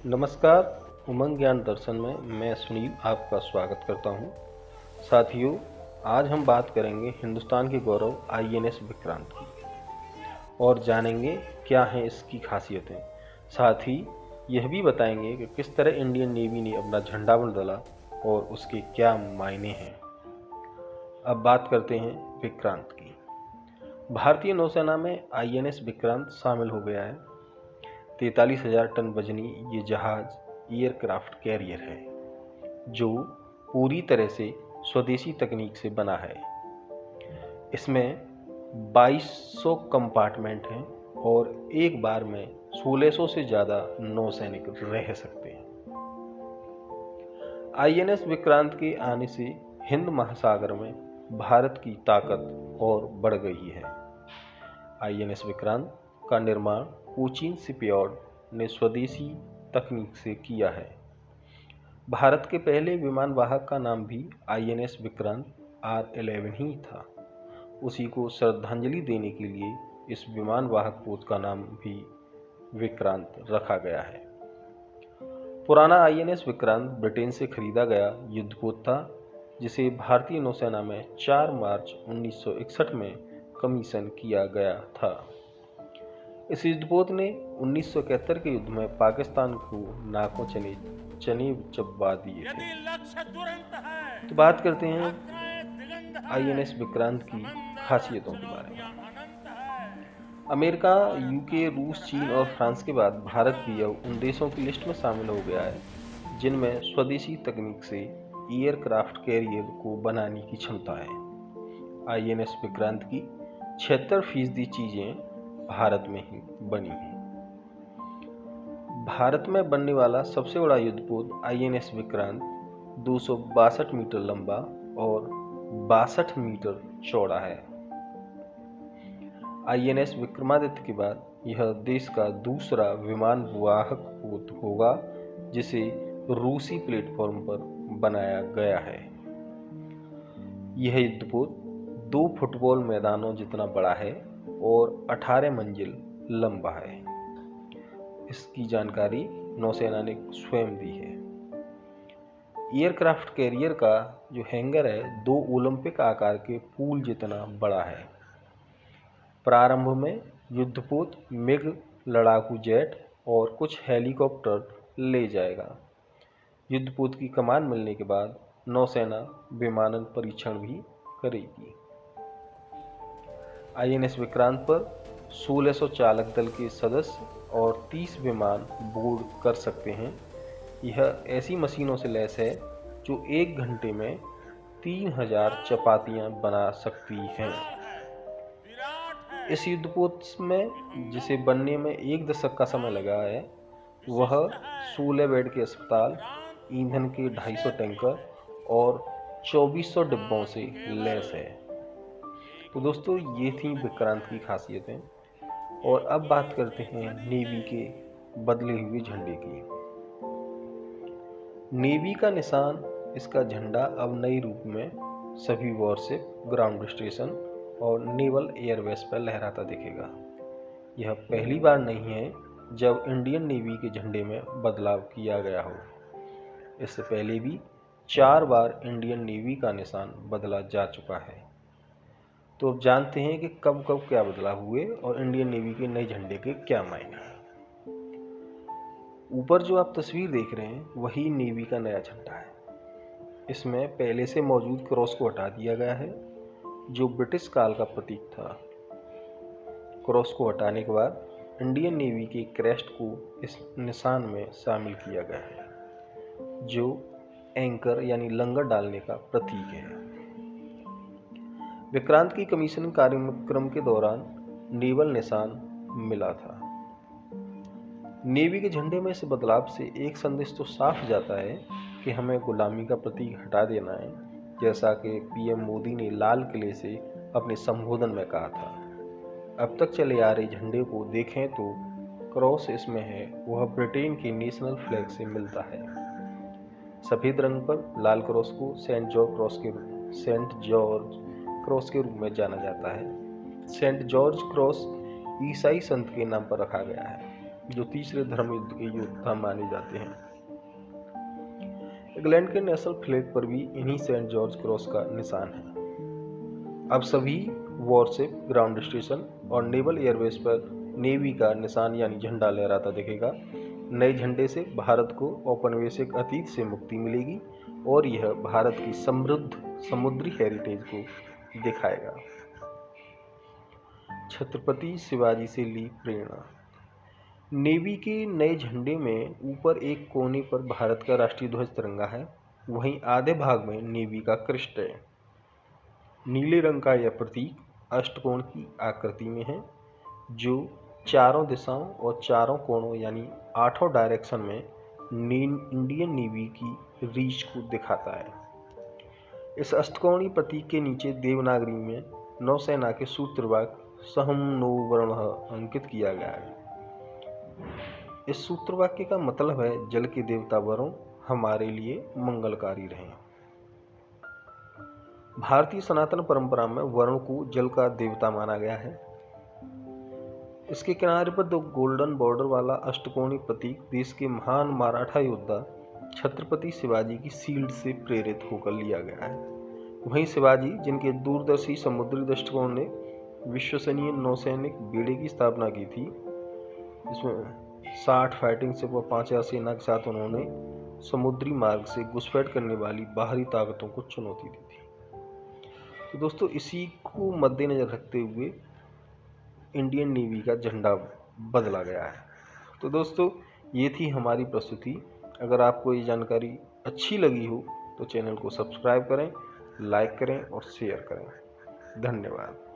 नमस्कार। उमंग ज्ञान दर्शन में मैं सुनील आपका स्वागत करता हूं। साथियों, आज हम बात करेंगे हिंदुस्तान के गौरव आईएनएस विक्रांत की और जानेंगे क्या हैं इसकी खासियतें। साथ ही यह भी बताएंगे कि किस तरह इंडियन नेवी ने अपना झंडा बदला और उसके क्या मायने हैं। अब बात करते हैं विक्रांत की। भारतीय नौसेना में आईएनएस विक्रांत शामिल हो गया है। 43,000 टन वजनी ये जहाज एयरक्राफ्ट कैरियर है जो पूरी तरह से स्वदेशी तकनीक से बना है। इसमें 2200 कंपार्टमेंट हैं और एक बार में 1600 से ज़्यादा नौसैनिक रह सकते हैं। आईएनएस विक्रांत के आने से हिंद महासागर में भारत की ताकत और बढ़ गई है। आईएनएस विक्रांत का निर्माण कोचीन शिपयार्ड ने स्वदेशी तकनीक से किया है। भारत के पहले विमान वाहक का नाम भी आईएनएस विक्रांत R11 ही था। उसी को श्रद्धांजलि देने के लिए इस विमान वाहक पोत का नाम भी विक्रांत रखा गया है। पुराना आईएनएस विक्रांत ब्रिटेन से खरीदा गया युद्धपोत था, जिसे भारतीय नौसेना में 4 मार्च 1961 में कमीशन किया गया था। इस युद्धपोत ने 1971 के युद्ध में पाकिस्तान को नाकों चने चबा दिए थे। तो बात करते हैं आईएनएस विक्रांत की खासियतों के बारे में। अमेरिका, यूके, रूस, चीन और फ्रांस के बाद भारत भी अब उन देशों की लिस्ट में शामिल हो गया है जिनमें स्वदेशी तकनीक से एयरक्राफ्ट कैरियर को बनाने की क्षमता है। आईएनएस विक्रांत की 76% चीजें भारत में ही बनी है। भारत में बनने वाला सबसे बड़ा युद्धपोत आईएनएस विक्रांत 262 मीटर लंबा और 62 मीटर चौड़ा है। आईएनएस विक्रमादित्य के बाद यह देश का दूसरा विमान वाहक पोत होगा जिसे रूसी प्लेटफॉर्म पर बनाया गया है। यह युद्धपोत 2 फुटबॉल मैदानों जितना बड़ा है और 18 मंजिल लंबा है। इसकी जानकारी नौसेना ने स्वयं दी है। एयरक्राफ्ट कैरियर का जो हैंगर है 2 ओलंपिक आकार के पूल जितना बड़ा है। प्रारंभ में युद्धपोत मिग लड़ाकू जेट और कुछ हेलीकॉप्टर ले जाएगा। युद्धपोत की कमान मिलने के बाद नौसेना विमानन परीक्षण भी करेगी। आईएनएस विक्रांत पर 1600 चालक दल के सदस्य और 30 विमान बोर्ड कर सकते हैं। यह ऐसी मशीनों से लैस है जो 1 घंटे में 3000 चपातियां बना सकती हैं। इस युद्धपोत में जिसे बनने में 1 दशक का समय लगा है, वह 16 बेड के अस्पताल, ईंधन के 250 टैंकर और 2400 डिब्बों से लैस है। तो दोस्तों, ये थी विक्रांत की खासियतें। और अब बात करते हैं नेवी के बदले हुए झंडे की। नेवी का निशान, इसका झंडा अब नए रूप में सभी वॉरशिप, ग्राउंड स्टेशन और नेवल एयरबेस पर लहराता दिखेगा। यह पहली बार नहीं है जब इंडियन नेवी के झंडे में बदलाव किया गया हो। इससे पहले भी 4 बार इंडियन नेवी का निशान बदला जा चुका है। तो अब जानते हैं कि कब कब क्या बदलाव हुए और इंडियन नेवी के नए झंडे के क्या मायने हैं। ऊपर जो आप तस्वीर देख रहे हैं वही नेवी का नया झंडा है। इसमें पहले से मौजूद क्रॉस को हटा दिया गया है जो ब्रिटिश काल का प्रतीक था। क्रॉस को हटाने के बाद इंडियन नेवी के क्रेस्ट को इस निशान में शामिल किया गया है जो एंकर यानी लंगर डालने का प्रतीक है। विक्रांत की कमीशनिंग कार्यक्रम के दौरान नेवल निशान मिला था। नेवी के झंडे में इस बदलाव से एक संदेश तो साफ जाता है कि हमें गुलामी का प्रतीक हटा देना है, जैसा कि पीएम मोदी ने लाल किले से अपने संबोधन में कहा था। अब तक चले आ रहे झंडे को देखें तो क्रॉस इसमें है वह ब्रिटेन के नेशनल फ्लैग से मिलता है। सफेद रंग पर लाल क्रॉस को सेंट जॉर्ज क्रॉस के रूप में जाना जाता है। सेंट जॉर्ज क्रॉस ईसाई संत के नाम पर रखा गया है। जो तीसरे धर्म युद्ध के योद्धा माने जाते हैं। इंग्लैंड के नेशनल फ्लैग पर भी इन्हीं सेंट जॉर्ज क्रॉस का निशान है। अब सभी वॉरशिप, ग्राउंड स्टेशन और नेवल एयरबेस पर नेवी का निशान यानी झंडा लहराता दिखेगा। नए झंडे से भारत को औपनिवेशिक अतीत से मुक्ति मिलेगी और यह भारत की समृद्ध समुद्री हेरिटेज को दिखाएगा। छत्रपति शिवाजी से ली प्रेरणा। नेवी के नए झंडे में ऊपर एक कोने पर भारत का राष्ट्रीय ध्वज तिरंगा है, वहीं आधे भाग में नेवी का क्रेस्ट है। नीले रंग का यह प्रतीक अष्टकोण की आकृति में है, जो चारों दिशाओं और चारों कोणों यानी 8 डायरेक्शन में इंडियन नेवी की रीच को दिखाता है। इस अष्टकोणीय प्रतीक के नीचे देवनागरी में नौसेना के सूत्रवाक्य सहम नो वर्ण अंकित किया गया है। इस सूत्रवाक्य का मतलब है जल के देवता वरुण हमारे लिए मंगलकारी रहें। भारतीय सनातन परंपरा में वरुण को जल का देवता माना गया है। इसके किनारे पर 2 गोल्डन बॉर्डर वाला अष्टकोणीय प्रतीक देश के महान मराठा योद्धा छत्रपति शिवाजी की शील्ड से प्रेरित होकर लिया गया है। वहीं शिवाजी, जिनके दूरदर्शी समुद्री दृष्टिकोण ने विश्वसनीय नौसैनिक बेड़े की स्थापना की थी, इसमें 60 फाइटिंग शिप और 5000 सेना के साथ उन्होंने समुद्री मार्ग से घुसपैठ करने वाली बाहरी ताकतों को चुनौती दी थी। तो दोस्तों, इसी को मद्देनजर रखते हुए इंडियन नेवी का झंडा बदला गया है। तो दोस्तों, ये थी हमारी प्रस्तुति। अगर आपको ये जानकारी अच्छी लगी हो तो चैनल को सब्सक्राइब करें, लाइक करें और शेयर करें। धन्यवाद।